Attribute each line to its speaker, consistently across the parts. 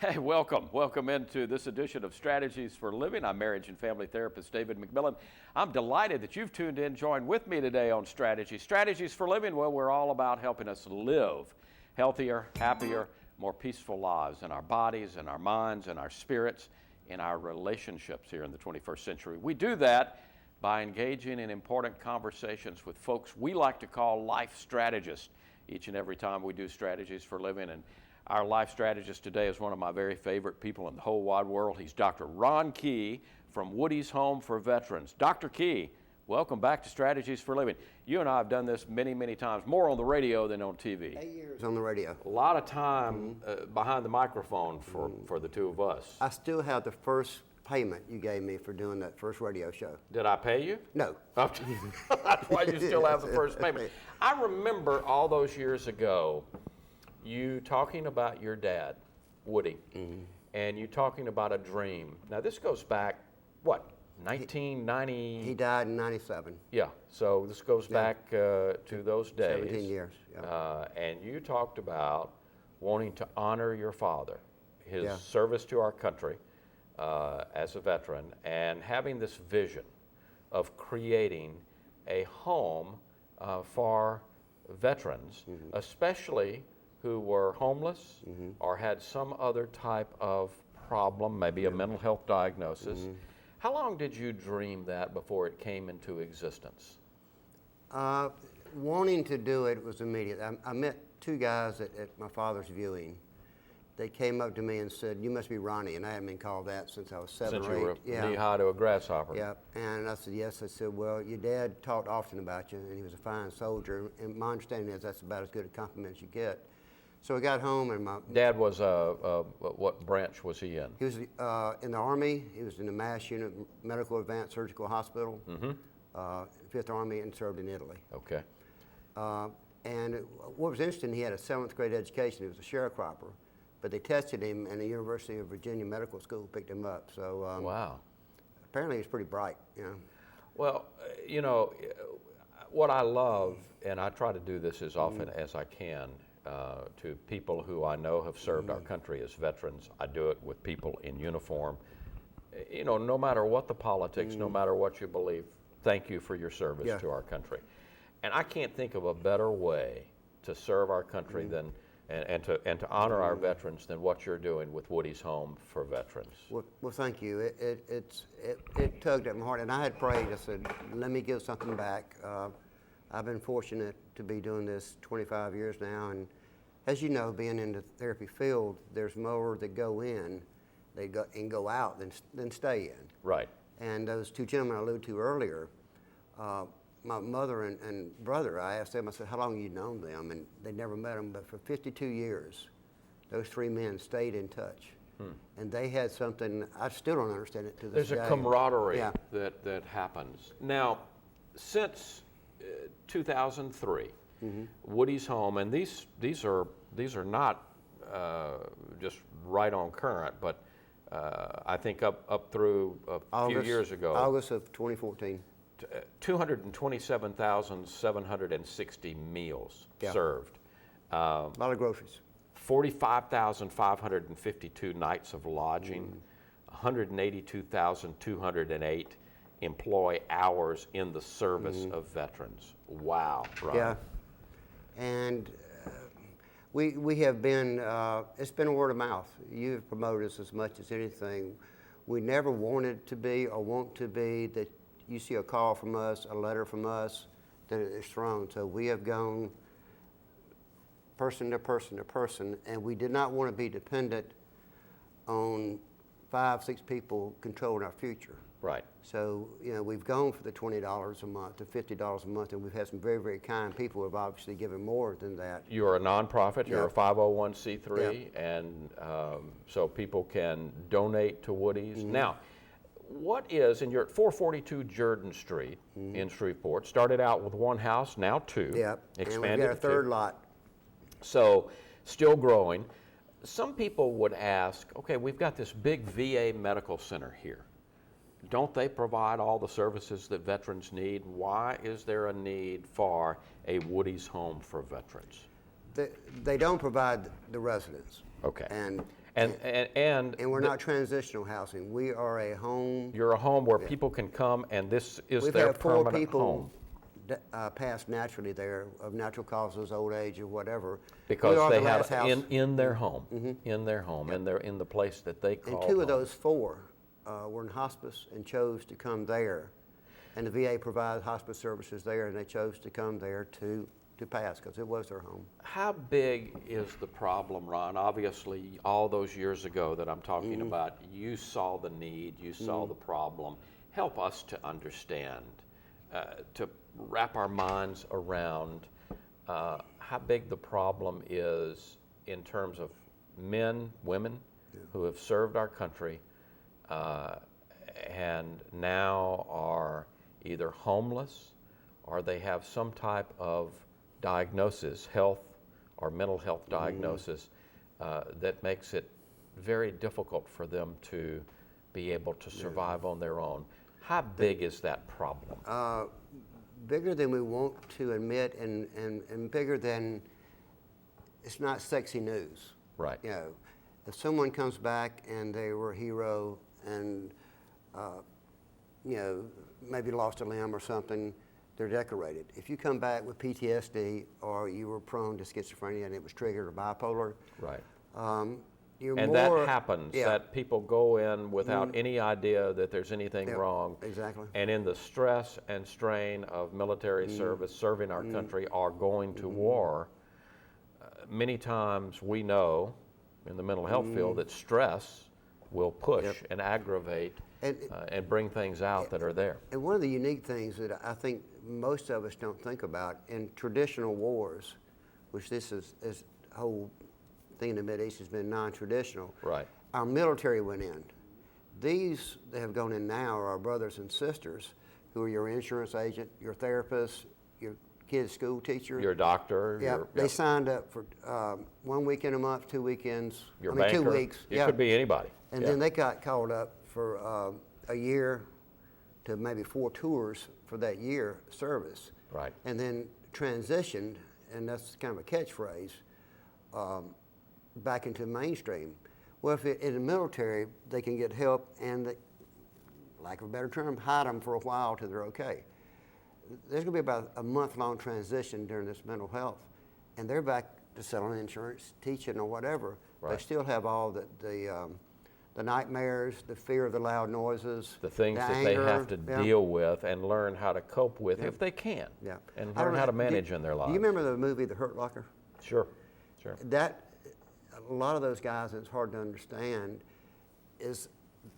Speaker 1: Hey, welcome. Welcome into this edition of Strategies for Living. I'm marriage and family therapist David McMillan. I'm delighted that you've tuned in, joined with me today on Strategies for Living. Well, we're all about helping us live healthier, happier, more peaceful lives in our bodies, in our minds, in our spirits, in our relationships here in the 21st century. We do that by engaging in important conversations with folks we like to call life strategists each and every time we do Strategies for Living. And our life strategist today is one of my very favorite people in the whole wide world. He's Dr. Ron Key from Woody's Home for Veterans. Dr. Key, welcome back to Strategies for Living. You and I have done this many, many times, more on the radio than on TV.
Speaker 2: 8 years on the radio.
Speaker 1: A lot of time behind the microphone for the two of us.
Speaker 2: I still have the first payment you gave me for doing that first radio show.
Speaker 1: Did I pay you?
Speaker 2: No.
Speaker 1: That's why you still have the first payment. I remember all those years ago, you talking about your dad, Woody, and you talking about a dream. Now this goes back, what, 1990?
Speaker 2: He died in 97.
Speaker 1: Yeah, so this goes back to those days.
Speaker 2: 17 years, yeah.
Speaker 1: And you talked about wanting to honor your father, his
Speaker 2: Yeah.
Speaker 1: service to our country as a veteran, and having this vision of creating a home for veterans, especially who were homeless or had some other type of problem, maybe a mental health diagnosis. How long did you dream that before it came into existence?
Speaker 2: Wanting to do it was immediate. I met two guys at my father's viewing. They came up to me and said, "You must be Ronnie," and I hadn't been called that since I was 7
Speaker 1: Since
Speaker 2: or 8.
Speaker 1: you were knee-high to a grasshopper.
Speaker 2: Yeah, and I said, yes. I said, well, your dad talked often about you, and he was a fine soldier, and my understanding is that's about as good a compliment as you get. So I got home, and my
Speaker 1: Dad was, what branch was he in?
Speaker 2: he was in the Army. He was in the MASH unit, Medical Advanced Surgical Hospital, 5th Army, and served in Italy.
Speaker 1: Okay.
Speaker 2: And what was interesting, he had a 7th grade education. He was a sharecropper, but they tested him, and the University of Virginia Medical School picked him up. So
Speaker 1: Wow.
Speaker 2: apparently he's pretty bright, you know.
Speaker 1: Well, you know, what I love, and I try to do this as often as I can, to people who I know have served our country as veterans. I do it with people in uniform. You know, no matter what the politics, no matter what you believe, thank you for your service to our country. And I can't think of a better way to serve our country than and to honor our veterans than what you're doing with Woody's Home for Veterans.
Speaker 2: Well, thank you. It tugged at my heart, and I had prayed. I said, let me give something back. I've been fortunate to be doing this 25 years now, and as you know, being in the therapy field, there's more that go in, go out than stay in.
Speaker 1: Right.
Speaker 2: And those two gentlemen I alluded to earlier, my mother and brother, I asked them, I said, how long have you known them? And they never met them, but for 52 years, those three men stayed in touch. And they had something, I still don't understand it to this day.
Speaker 1: There's a camaraderie that happens. Now, since 2003, Woody's Home, and these are not just right on current, but I think up through a few years ago.
Speaker 2: August of 2014.
Speaker 1: 227,760 meals served.
Speaker 2: A lot of groceries.
Speaker 1: 45,552 nights of lodging, 182,208 employee hours in the service of veterans. Wow, Ron.
Speaker 2: Yeah, and we have been, it's been word of mouth. You've promoted us as much as anything. We never wanted to be or want to be that you see a call from us, a letter from us, that it is thrown. So we have gone person to person to person, and we did not want to be dependent on 5, 6 people controlling our future.
Speaker 1: Right.
Speaker 2: So, you know, we've gone for the $20 a month to $50 a month, and we've had some very, very kind people who have obviously given more than that.
Speaker 1: You're a nonprofit, you're a 501c3, and so people can donate to Woody's. Now, what is, and you're at 442 Jordan Street in Shreveport, started out with one house, now 2, expanded
Speaker 2: and we've got a third lot.
Speaker 1: So, still growing. Some people would ask, okay, we've got this big VA medical center here. Don't they provide all the services that veterans need? Why is there a need for a Woody's Home for Veterans?
Speaker 2: They don't provide the residence.
Speaker 1: Okay.
Speaker 2: And we're not transitional housing. We are a home.
Speaker 1: You're a home where people can come, and this is
Speaker 2: We've
Speaker 1: their
Speaker 2: had 4
Speaker 1: permanent
Speaker 2: people
Speaker 1: home.
Speaker 2: pass naturally there of natural causes, old age or whatever.
Speaker 1: Because
Speaker 2: We are
Speaker 1: they
Speaker 2: the
Speaker 1: have
Speaker 2: last house.
Speaker 1: in their home, in their home, in the place that they call
Speaker 2: And 2 of
Speaker 1: home.
Speaker 2: those 4 were in hospice and chose to come there. And the VA provides hospice services there, and they chose to come there to pass because it was their home.
Speaker 1: How big is the problem, Ron? Obviously, all those years ago that I'm talking about, you saw the need, you saw the problem. Help us to understand, to wrap our minds around how big the problem is in terms of men, women who have served our country and now are either homeless or they have some type of diagnosis, health or mental health diagnosis, that makes it very difficult for them to be able to survive on their own. How big is that problem?
Speaker 2: Bigger than we want to admit, and bigger than, it's not sexy news.
Speaker 1: Right.
Speaker 2: You know, if someone comes back and they were a hero and, you know, maybe lost a limb or something, they're decorated. If you come back with PTSD or you were prone to schizophrenia and it was triggered or bipolar,
Speaker 1: Right.
Speaker 2: you're
Speaker 1: And
Speaker 2: more,
Speaker 1: that happens,
Speaker 2: yeah.
Speaker 1: that people go in without any idea that there's anything
Speaker 2: Yeah,
Speaker 1: wrong.
Speaker 2: exactly.
Speaker 1: And in the stress and strain of military service, serving our country, or going to war, many times we know in the mental health field that stress will push and aggravate and bring things out that are there.
Speaker 2: And one of the unique things that I think most of us don't think about in traditional wars, which this whole thing in the Mideast has been non-traditional.
Speaker 1: Right.
Speaker 2: Our military went in. These that have gone in now are our brothers and sisters who are your insurance agent, your therapist, your kid's school teacher.
Speaker 1: Your doctor.
Speaker 2: Yeah,
Speaker 1: your,
Speaker 2: they signed up for 1 weekend a month, 2 weekends.
Speaker 1: your
Speaker 2: I mean,
Speaker 1: banker.
Speaker 2: 2 weeks.
Speaker 1: It could be anybody.
Speaker 2: And then they got called up for a year to maybe 4 tours for that year service.
Speaker 1: Right.
Speaker 2: And then transitioned, and that's kind of a catchphrase, back into mainstream. Well, if in the military, they can get help and, lack of a better term, hide them for a while till they're okay. There's going to be about a month-long transition during this mental health, and they're back to selling insurance, teaching, or whatever.
Speaker 1: Right.
Speaker 2: They still have all the nightmares, the fear of the loud noises,
Speaker 1: The things
Speaker 2: the
Speaker 1: that
Speaker 2: anger,
Speaker 1: they have to deal with and learn how to cope with if they can.
Speaker 2: Yeah.
Speaker 1: And
Speaker 2: I don't
Speaker 1: learn how
Speaker 2: know,
Speaker 1: to manage in their lives.
Speaker 2: Do you remember the movie The Hurt Locker?
Speaker 1: Sure. Sure.
Speaker 2: That, a lot of those guys, and it's hard to understand, is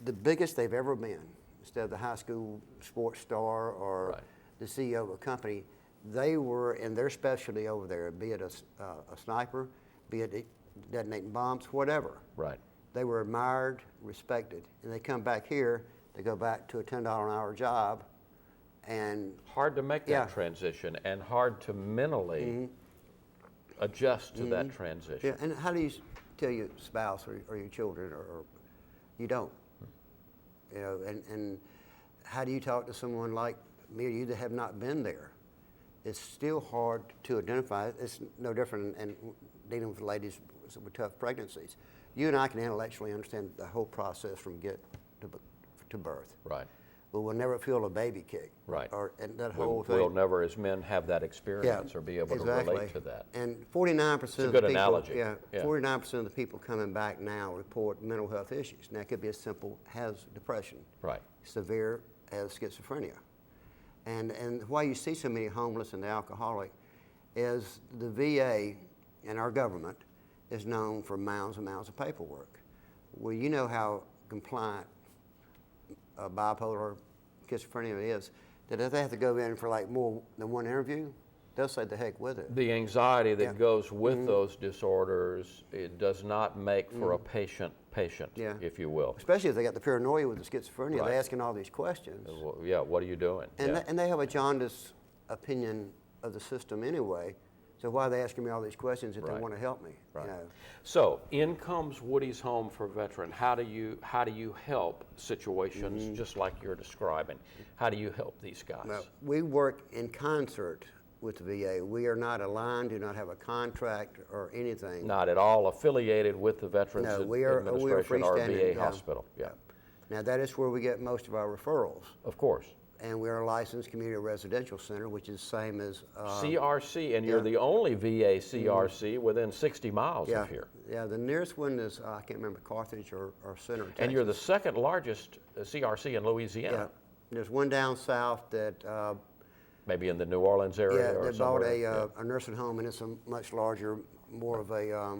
Speaker 2: the biggest they've ever been. Instead of the high school sports star or
Speaker 1: Right.
Speaker 2: the CEO of a company, they were in their specialty over there, be it a sniper, be it detonating bombs, whatever.
Speaker 1: Right.
Speaker 2: They were admired, respected, and they come back here, they go back to a $10 an hour job, and
Speaker 1: Hard to make that
Speaker 2: Yeah.
Speaker 1: transition and hard to mentally adjust to that transition.
Speaker 2: yeah. And how do you tell your spouse or your children, or you don't? You know, and how do you talk to someone like me or you that have not been there? It's still hard to identify. It's no different in dealing with ladies with tough pregnancies. You and I can intellectually understand the whole process from get to birth,
Speaker 1: Right.
Speaker 2: but we'll never feel a baby kick.
Speaker 1: Right.
Speaker 2: And that whole thing.
Speaker 1: We'll never, as men, have that experience or be able to relate to that.
Speaker 2: And 49% of
Speaker 1: good
Speaker 2: the people,
Speaker 1: analogy.
Speaker 2: Yeah,
Speaker 1: Yeah.
Speaker 2: 49% of the people coming back now report mental health issues. Now, it could be as simple as depression,
Speaker 1: Right.
Speaker 2: severe as schizophrenia. And why you see so many homeless and alcoholic is the VA and our government is known for mounds and mounds of paperwork. Well, you know how compliant bipolar schizophrenia is, that if they have to go in for like more than one interview, they'll say the heck with it.
Speaker 1: The anxiety that
Speaker 2: Yeah.
Speaker 1: goes with those disorders, it does not make for a patient,
Speaker 2: Yeah.
Speaker 1: if you will.
Speaker 2: Especially if they got the paranoia with the schizophrenia,
Speaker 1: Right.
Speaker 2: they're asking all these questions.
Speaker 1: Well, yeah, what are you doing?
Speaker 2: And,
Speaker 1: Yeah.
Speaker 2: and they have a jaundiced opinion of the system anyway. So why are they asking me all these questions if
Speaker 1: Right.
Speaker 2: they want to help me?
Speaker 1: Right.
Speaker 2: You know?
Speaker 1: So, in comes Woody's Home for Veteran. How do you help situations just like you're describing? How do you help these guys?
Speaker 2: Well, we work in concert with the VA. We are not aligned, do not have a contract or anything.
Speaker 1: Not at all affiliated with the Veterans
Speaker 2: No, we are
Speaker 1: Administration or
Speaker 2: freestanding,
Speaker 1: VA hospital. Yeah,
Speaker 2: Now, that is where we get most of our referrals.
Speaker 1: of course.
Speaker 2: And we're a licensed community residential center, which is the same as...
Speaker 1: CRC, and you're
Speaker 2: yeah.
Speaker 1: the only VA CRC within 60 miles of here.
Speaker 2: Yeah, the nearest one is, I can't remember, Carthage or Center, Texas.
Speaker 1: And you're the second largest CRC in Louisiana.
Speaker 2: Yeah, there's one down south that...
Speaker 1: Maybe in the New Orleans area
Speaker 2: yeah,
Speaker 1: or
Speaker 2: they bought
Speaker 1: somewhere.
Speaker 2: a nursing home, and it's a much larger, more of a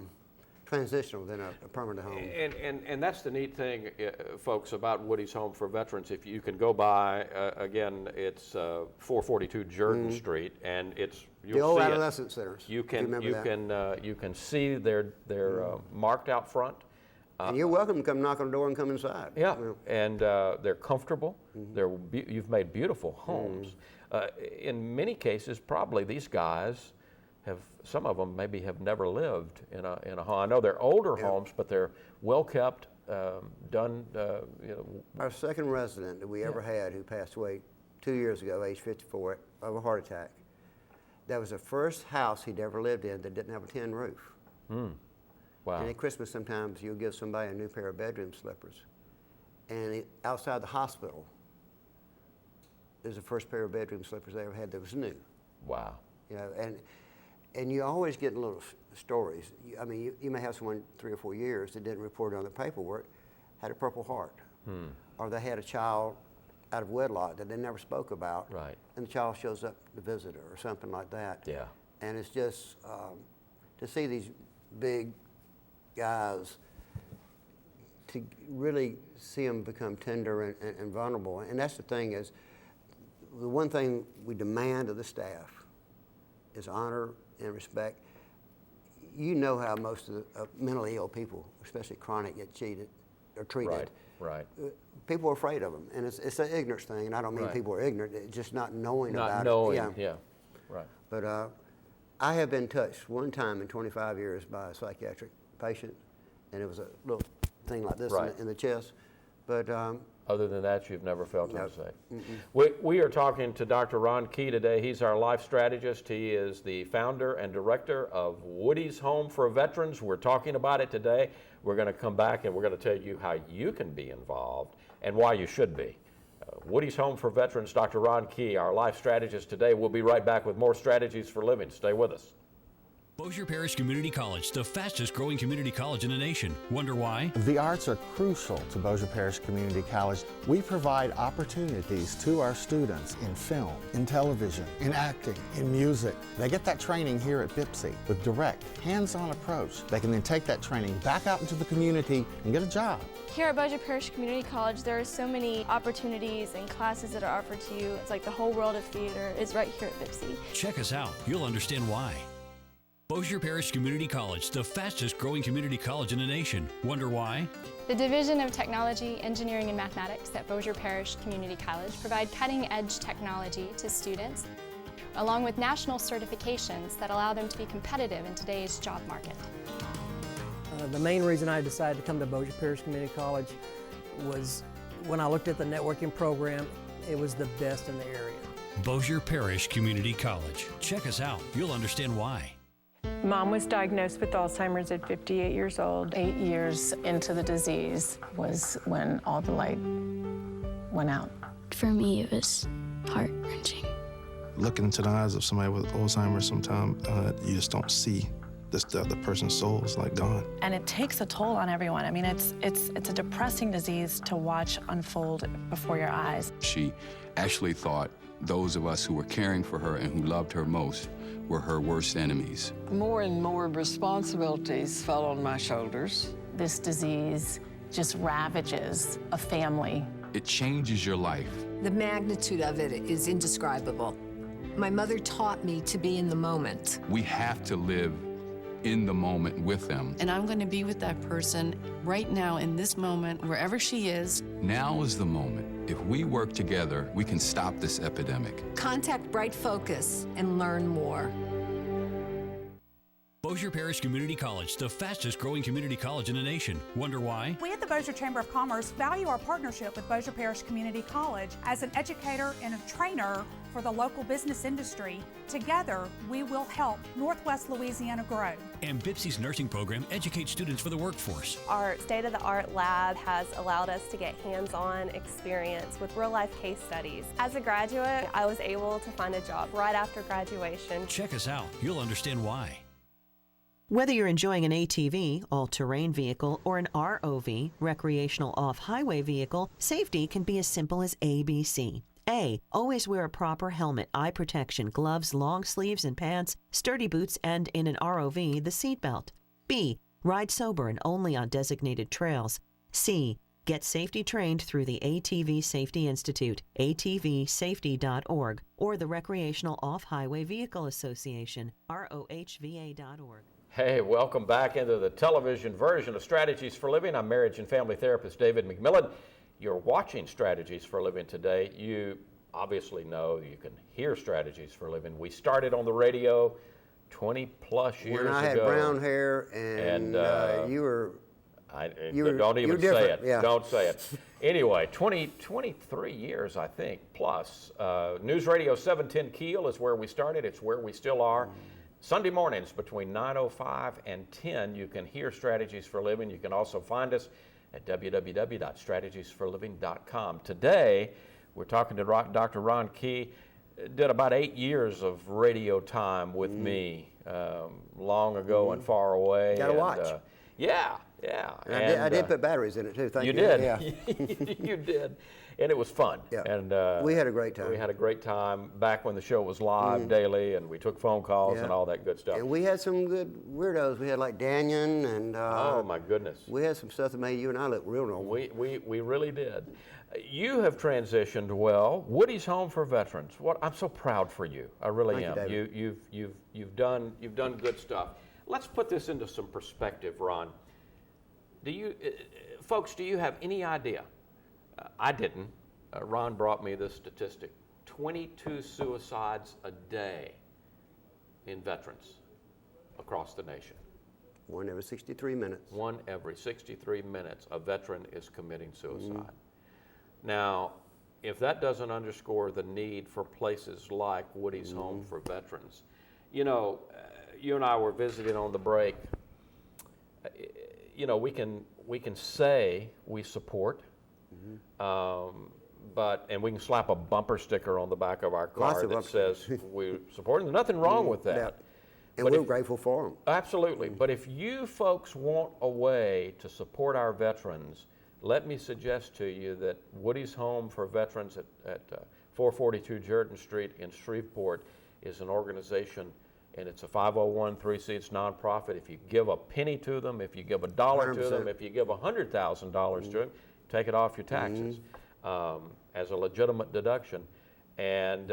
Speaker 2: transitional than a permanent home.
Speaker 1: And that's the neat thing, folks, about Woody's Home for Veterans. If you can go by, again, it's 442 Jordan Street, and it's you'll
Speaker 2: The old
Speaker 1: see
Speaker 2: adolescent centers.
Speaker 1: You
Speaker 2: if
Speaker 1: can you can see their marked out front.
Speaker 2: And you're welcome to come knock on the door and come inside.
Speaker 1: Yeah, and they're comfortable. You've made beautiful homes. In many cases, probably these guys some of them maybe have never lived in a home. I know they're older homes, but they're well kept, done.
Speaker 2: Our second resident that we ever had, who passed away 2 years ago, age 54, of a heart attack. That was the first house he'd ever lived in that didn't have a tin roof.
Speaker 1: Wow.
Speaker 2: And at Christmas, sometimes you'll give somebody a new pair of bedroom slippers. And outside the hospital, there's the first pair of bedroom slippers they ever had that was new.
Speaker 1: Wow.
Speaker 2: You know, and you always get little stories. I mean, you may have someone 3 or 4 years that didn't report it on the paperwork, had a Purple Heart, or they had a child out of wedlock that they never spoke about,
Speaker 1: Right.
Speaker 2: and the child shows up to visit her or something like that.
Speaker 1: Yeah.
Speaker 2: And it's just to see these big guys, to really see them become tender and vulnerable. And that's the thing is, the one thing we demand of the staff is honor and respect. You know how most of the mentally ill people, especially chronic, get cheated or treated.
Speaker 1: Right.
Speaker 2: People are afraid of them, and it's an ignorance thing. And I don't mean
Speaker 1: Right.
Speaker 2: people are ignorant; it's just not knowing
Speaker 1: Not
Speaker 2: about
Speaker 1: knowing.
Speaker 2: it.
Speaker 1: Yeah. Right.
Speaker 2: But I have been touched one time in 25 years by a psychiatric patient, and it was a little thing like this
Speaker 1: Right.
Speaker 2: in the chest. But
Speaker 1: Other than that, you've never felt
Speaker 2: No.
Speaker 1: unsafe. We are talking to Dr. Ron Key today. He's our life strategist. He is the founder and director of Woody's Home for Veterans. We're talking about it today. We're going to come back and we're going to tell you how you can be involved and why you should be. Woody's Home for Veterans, Dr. Ron Key, our life strategist today. We'll be right back with more strategies for living. Stay with us.
Speaker 3: Bossier Parish Community College, the fastest growing community college in the nation. Wonder why?
Speaker 4: The arts are crucial to Bossier Parish Community College. We provide opportunities to our students in film, in television, in acting, in music. They get that training here at BIPSI with direct, hands-on approach. They can then take that training back out into the community and get a job.
Speaker 5: Here at Bossier Parish Community College, there are so many opportunities and classes that are offered to you. It's like the whole world of theater is right here at BIPSI.
Speaker 3: Check us out. You'll understand why. Bossier Parish Community College, the fastest growing community college in the nation. Wonder why?
Speaker 6: The Division of Technology, Engineering, and Mathematics at Bossier Parish Community College provide cutting-edge technology to students, along with national certifications that allow them to be competitive in today's job market.
Speaker 7: The main reason I decided to come to Bossier Parish Community College was when I looked at the networking program, it was the best in the area.
Speaker 3: Bossier Parish Community College. Check us out. You'll understand why.
Speaker 8: Mom was diagnosed with Alzheimer's at 58 years old.
Speaker 9: 8 years into the disease was when all the light went out.
Speaker 10: For me, it was heart-wrenching.
Speaker 11: Looking into the eyes of somebody with Alzheimer's, sometimes you just don't see the person's soul is like gone.
Speaker 9: And it takes a toll on everyone. I mean, it's a depressing disease to watch unfold before your eyes.
Speaker 12: She actually thought those of us who were caring for her and who loved her most were her worst enemies.
Speaker 13: More and more responsibilities fell on my shoulders.
Speaker 9: This disease just ravages a family.
Speaker 12: It changes your life.
Speaker 14: The magnitude of it is indescribable. My mother taught me to be in the moment.
Speaker 12: We have to live in the moment with them.
Speaker 15: And I'm going to be with that person right now in this moment, wherever she is.
Speaker 12: Now is the moment. If we work together, we can stop this epidemic.
Speaker 14: Contact Bright Focus and learn more.
Speaker 3: Bossier Parish Community College, the fastest growing community college in the nation. Wonder why?
Speaker 16: We at the Bossier Chamber of Commerce value our partnership with Bossier Parish Community College as an educator and a trainer for the local business industry. Together, we will help Northwest Louisiana grow.
Speaker 3: And BIPSI's nursing program educates students for the workforce.
Speaker 17: Our state-of-the-art lab has allowed us to get hands-on experience with real-life case studies. As a graduate, I was able to find a job right after graduation.
Speaker 3: Check us out. You'll understand why.
Speaker 18: Whether you're enjoying an ATV, all-terrain vehicle, or an ROV, recreational off-highway vehicle, safety can be as simple as ABC. A. Always wear a proper helmet, eye protection, gloves, long sleeves and pants, sturdy boots, and in an ROV, the seatbelt. B. Ride sober and only on designated trails. C. Get safety trained through the ATV Safety Institute, atvsafety.org, or the Recreational Off-Highway Vehicle Association, rohva.org.
Speaker 1: Hey, welcome back into the television version of Strategies for Living. I'm marriage and family therapist David McMillan. You're watching Strategies for Living today. You obviously know you can hear Strategies for Living. We started on the radio 20 plus years ago.
Speaker 2: When I had brown hair and you were
Speaker 1: don't even say it.
Speaker 2: Yeah.
Speaker 1: Don't say it. Anyway, 23 years, I think, plus. News Radio 710 Keel is where we started. It's where we still are. Sunday mornings between 9:05 and 10, you can hear Strategies for Living. You can also find us at www.strategiesforliving.com. Today, we're talking to Dr. Ron Key. Did about 8 years of radio time with me long ago and far away.
Speaker 2: Got a watch.
Speaker 1: Yeah.
Speaker 2: And I did put batteries in it too. Thank you.
Speaker 1: You did.
Speaker 2: Yeah.
Speaker 1: You did. And it was fun.
Speaker 2: Yeah.
Speaker 1: And
Speaker 2: we had a great time.
Speaker 1: We had a great time back when the show was live daily, and we took phone calls and all that good stuff.
Speaker 2: And we had some good weirdos. We had like Danyon and.
Speaker 1: Oh my goodness.
Speaker 2: We had some stuff that made you and I look real normal.
Speaker 1: We really did. You have transitioned well. Woody's Home for Veterans. I'm so proud for you. I really am.
Speaker 2: Thank you,
Speaker 1: David. You've done good stuff. Let's put this into some perspective, Ron. Folks, do you have any idea? I didn't. Ron brought me this statistic. 22 suicides a day in veterans across the nation.
Speaker 2: One every 63 minutes.
Speaker 1: One every 63 minutes, a veteran is committing suicide. Now, if that doesn't underscore the need for places like Woody's Home for Veterans, you know, you and I were visiting on the break. You know, we can say we support, and we can slap a bumper sticker on the back of our car that says we support. There's nothing wrong with that.
Speaker 2: Yeah. And we're grateful for them.
Speaker 1: Absolutely. But if you folks want a way to support our veterans, let me suggest to you that Woody's Home for Veterans at 442 Jordan Street in Shreveport is an organization, and it's a 501(c)(3) nonprofit. If you give a penny to them, if you give $1 to them, if you give $100,000 to them, take it off your taxes as a legitimate deduction. And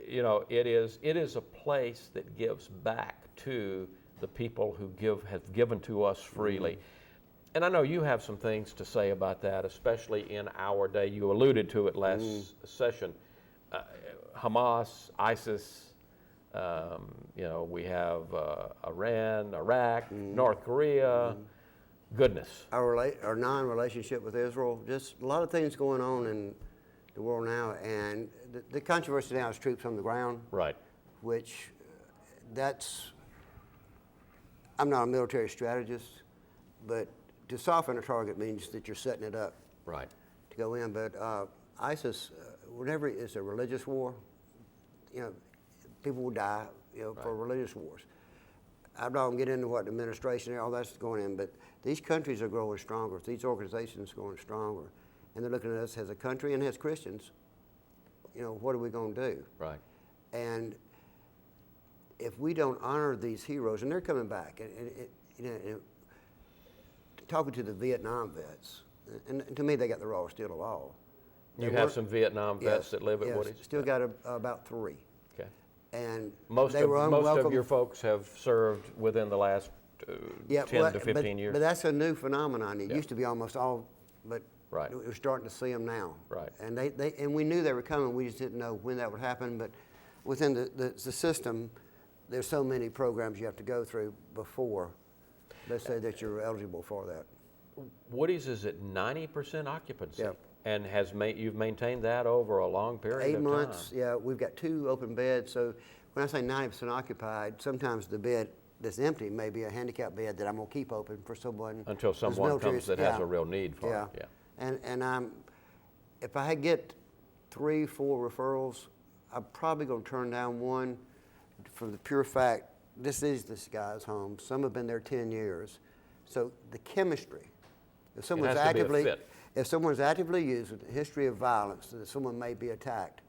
Speaker 1: you know, it is a place that gives back to the people who have given to us freely. And I know you have some things to say about that, especially in our day. You alluded to it last session. Hamas, ISIS, you know, we have Iran, Iraq, North Korea. Goodness.
Speaker 2: Our non-relationship with Israel, just a lot of things going on in the world now, and the controversy now is troops on the ground.
Speaker 1: Right.
Speaker 2: Which, I'm not a military strategist, but to soften a target means that you're setting it up.
Speaker 1: Right.
Speaker 2: To go in, but ISIS, whenever it's a religious war, you know, people will die, you know, for religious wars. I'm not going to get into what the administration and all that's going in, but these countries are growing stronger. These organizations are growing stronger. And they're looking at us as a country and as Christians. You know, what are we going to do?
Speaker 1: Right. And
Speaker 2: if we don't honor these heroes, and they're coming back, you know, talking to the Vietnam vets, and to me they got the rawest deal of all.
Speaker 1: You have some Vietnam vets that live at Woody's?
Speaker 2: Still got about 3.
Speaker 1: Okay.
Speaker 2: And
Speaker 1: most of your folks have served within the last 10 to 15 years.
Speaker 2: But that's a new phenomenon. It used to be almost all, but
Speaker 1: right.
Speaker 2: We're starting to see them now.
Speaker 1: Right.
Speaker 2: And and we knew they were coming. We just didn't know when that would happen. But within the system, there's so many programs you have to go through before, let's say that you're eligible for that.
Speaker 1: Woody's is at 90% occupancy.
Speaker 2: Yep.
Speaker 1: And you've maintained that over a long period
Speaker 2: 8
Speaker 1: of
Speaker 2: months,
Speaker 1: time.
Speaker 2: yeah. We've got 2 open beds, so when I say 90% occupied, sometimes the bed that's empty may be a handicap bed that I'm gonna keep open for someone.
Speaker 1: Until
Speaker 2: who's
Speaker 1: someone
Speaker 2: military-
Speaker 1: comes that has a real need for
Speaker 2: yeah.
Speaker 1: it. Yeah.
Speaker 2: And if I get 3, 4 referrals, I'm probably gonna turn down one for the pure fact, this is this guy's home. Some have been there 10 years. So the chemistry, if someone's
Speaker 1: has to be a
Speaker 2: actively,
Speaker 1: fit.
Speaker 2: if someone's actively using a history of violence, that someone may be attacked,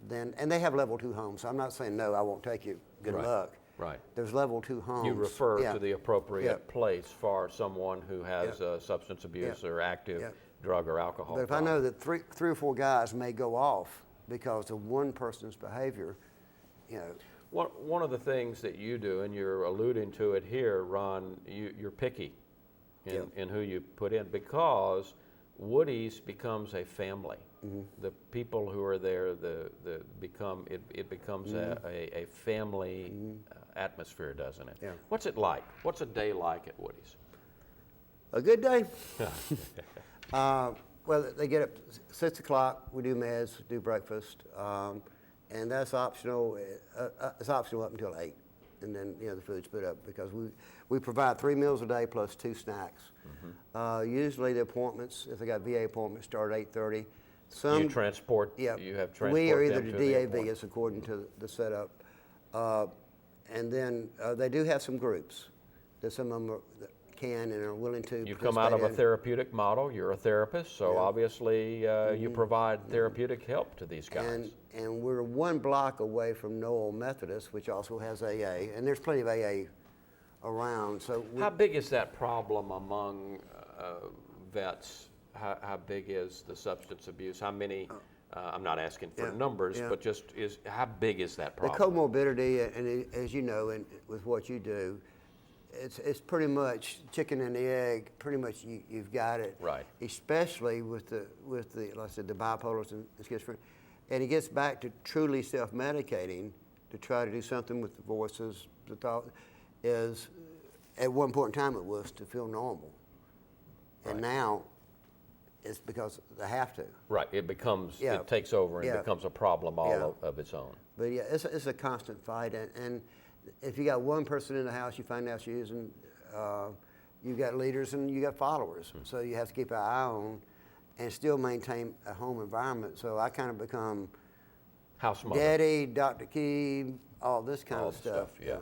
Speaker 2: then, and they have level 2 homes, so I'm not saying, no, I won't take you, good
Speaker 1: Right.
Speaker 2: luck.
Speaker 1: Right.
Speaker 2: There's level 2 homes.
Speaker 1: You refer
Speaker 2: Yeah.
Speaker 1: to the appropriate
Speaker 2: Yeah.
Speaker 1: place for someone who has substance abuse or active drug or alcohol
Speaker 2: But if I know that three or 4 guys may go off because of one person's behavior, you know.
Speaker 1: One of the things that you do, and you're alluding to it here, Ron, you're picky in who you put in, because Woody's becomes a family.
Speaker 2: Mm-hmm.
Speaker 1: The people who are there, it becomes a family atmosphere, doesn't it?
Speaker 2: Yeah.
Speaker 1: What's it like? What's a day like at Woody's?
Speaker 2: A good day? Well, they get up 6 o'clock, we do meds, do breakfast, and that's optional. It's optional up until 8, and then, you know, the food's put up, because we provide 3 meals a day plus 2 snacks. Usually the appointments, if they got VA appointments, start at 8:30.
Speaker 1: You transport,
Speaker 2: Yeah.
Speaker 1: you have transport
Speaker 2: We are either
Speaker 1: them
Speaker 2: the
Speaker 1: to the
Speaker 2: DAV,
Speaker 1: appointment.
Speaker 2: it's according to the setup. And then they do have some groups that some of them can and are willing to
Speaker 1: You come out of a
Speaker 2: participate in.
Speaker 1: therapeutic model, you're a therapist, so obviously you provide therapeutic help to these guys.
Speaker 2: And we're 1 block away from Noel Methodist, which also has AA, and there's plenty of AA around. So
Speaker 1: How big is that problem among vets? How big is the substance abuse? How many, I'm not asking for numbers, but just how big is that
Speaker 2: the
Speaker 1: problem?
Speaker 2: comorbidity, and as you know, and with what you do, it's pretty much chicken and the egg. Pretty much you've got it.
Speaker 1: Right.
Speaker 2: Especially with the like I said, the bipolars and schizophrenia, and it gets back to truly self-medicating to try to do something with the voices. The thought is, at one point in time, it was to feel normal, and now it's because they have to.
Speaker 1: Right, it becomes, it takes over and becomes a problem all of its own.
Speaker 2: But yeah, it's a constant fight, and if you got one person in the house, you find out she's using, you got leaders and you got followers, so you have to keep an eye on and still maintain a home environment. So I kind of become
Speaker 1: house mother,
Speaker 2: daddy, Dr. Key, all this kind of stuff.
Speaker 1: Yeah.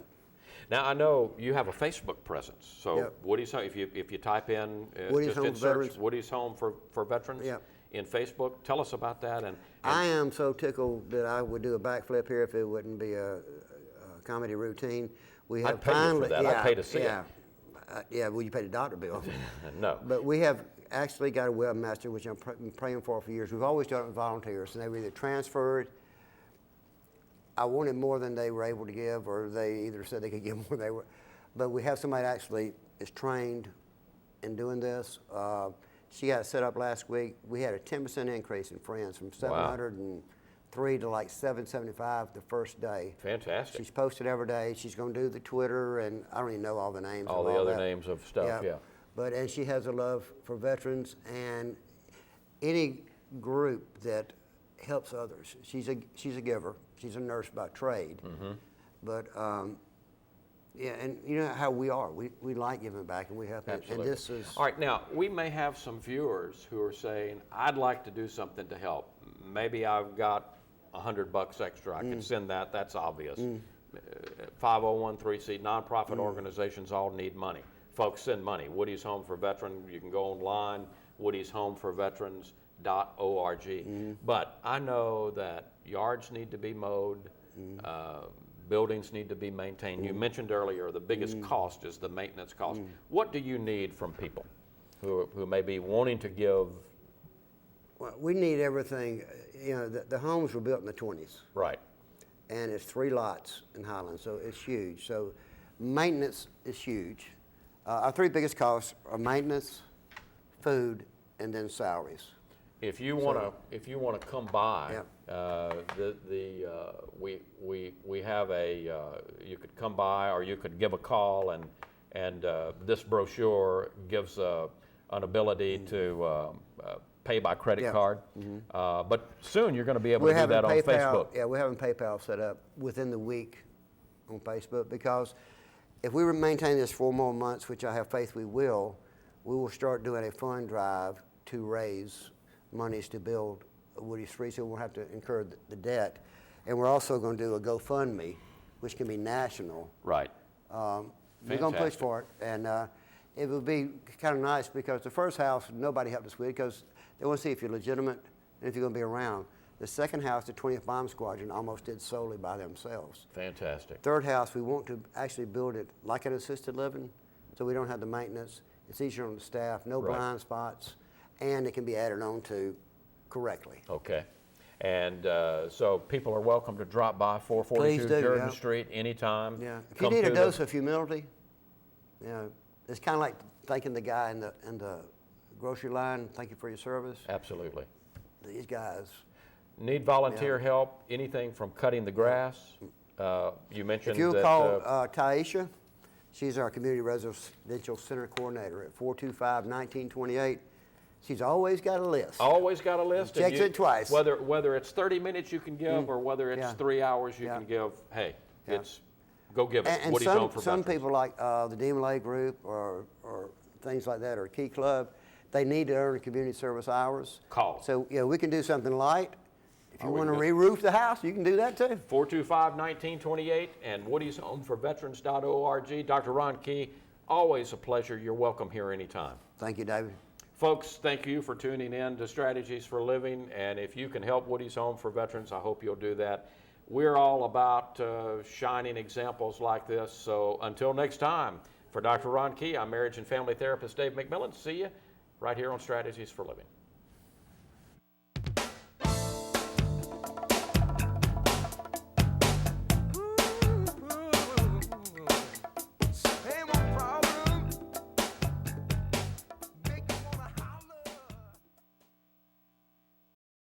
Speaker 1: Now I know you have a Facebook presence, so Woody's Home. If you type in
Speaker 2: Woody's
Speaker 1: just
Speaker 2: Home
Speaker 1: in
Speaker 2: for
Speaker 1: search
Speaker 2: Veterans.
Speaker 1: Woody's Home for Veterans in Facebook, tell us about that. And
Speaker 2: I am so tickled that I would do a backflip here if it wouldn't be a comedy routine. We have
Speaker 1: I'd pay you for that. I'd pay to see it.
Speaker 2: Yeah, well, you pay the doctor bill.
Speaker 1: No.
Speaker 2: But we have actually got a webmaster, which I've been praying for years. We've always done it with volunteers, and they were either transferred. I wanted more than they were able to give, or they either said they could give more than they were. But we have somebody that actually is trained in doing this. She got it set up last week. We had a 10% increase in friends from 703 to like 775 the first day.
Speaker 1: Fantastic.
Speaker 2: She's posted every day. She's going to do the Twitter, and I don't even know all the names.
Speaker 1: All the other names of stuff, yeah.
Speaker 2: But and she has a love for veterans and any group that helps others. She's a giver. She's a nurse by trade. But yeah, and you know how we are. We like giving back, and we help.
Speaker 1: Absolutely.
Speaker 2: And this is
Speaker 1: all right. Now we may have some viewers who are saying, "I'd like to do something to help. Maybe I've got $100 extra. I can send that. That's obvious. 501(c)(3) nonprofit organizations all need money. Folks, send money. Woody's Home for Veterans. You can go online. Woody'sHomeForVeterans.org. But I know that yards need to be mowed. Buildings need to be maintained. You mentioned earlier the biggest cost is the maintenance cost. What do you need from people who may be wanting to give?
Speaker 2: Well, we need everything. You know, the homes were built in the 20s.
Speaker 1: Right.
Speaker 2: And it's 3 lots in Highland, so it's huge. So maintenance is huge. Our 3 biggest costs are maintenance, food, and then salaries.
Speaker 1: If you want to come by, we have a you could come by, or you could give a call, and this brochure gives an ability to pay by credit card. But soon you're going to be able to do that on Facebook.
Speaker 2: Yeah, we're having PayPal set up within the week on Facebook, because if we maintain this 4 more months, which I have faith we will start doing a fund drive to raise monies to build Woody's Free, so we won't have to incur the debt. And we're also going to do a GoFundMe, which can be national.
Speaker 1: Right.
Speaker 2: We're going to push for it, and it would be kind of nice, because the first house, nobody helped us with, because they want to see if you're legitimate and if you're going to be around. The second house, the 20th Bomb Squadron, almost did solely by themselves.
Speaker 1: Fantastic.
Speaker 2: Third house, we want to actually build it like an assisted living, so we don't have the maintenance. It's easier on the staff, no blind spots, and it can be added on to correctly.
Speaker 1: Okay. And so people are welcome to drop by 442 Jordan Street anytime.
Speaker 2: Yeah. If you need a dose of humility, it's kind of like thanking the guy in the grocery line, thank you for your service.
Speaker 1: Absolutely.
Speaker 2: These guys.
Speaker 1: Need volunteer help, anything from cutting the grass. You mentioned
Speaker 2: if you
Speaker 1: that,
Speaker 2: call Taisha, she's our Community Residential Center Coordinator at 425-1928. She's always got a list.
Speaker 1: Always got a list.
Speaker 2: Checks it twice.
Speaker 1: Whether it's 30 minutes you can give or whether it's 3 hours you can give, hey, it's go give it.
Speaker 2: And
Speaker 1: Woody's Home for
Speaker 2: some
Speaker 1: Veterans.
Speaker 2: people like the DMLA group or things like that, or Key Club, they need to earn community service hours.
Speaker 1: Call.
Speaker 2: So we can do something light. If you want to re-roof the house, you can do that too.
Speaker 1: 425-1928 and Woody's Home for Veterans.org. Dr. Ron Key, always a pleasure. You're welcome here anytime.
Speaker 2: Thank you, David.
Speaker 1: Folks, thank you for tuning in to Strategies for Living, and if you can help Woody's Home for Veterans, I hope you'll do that. We're all about shining examples like this, so until next time, for Dr. Ron Key, I'm marriage and family therapist Dave McMillan. See you right here on Strategies for Living.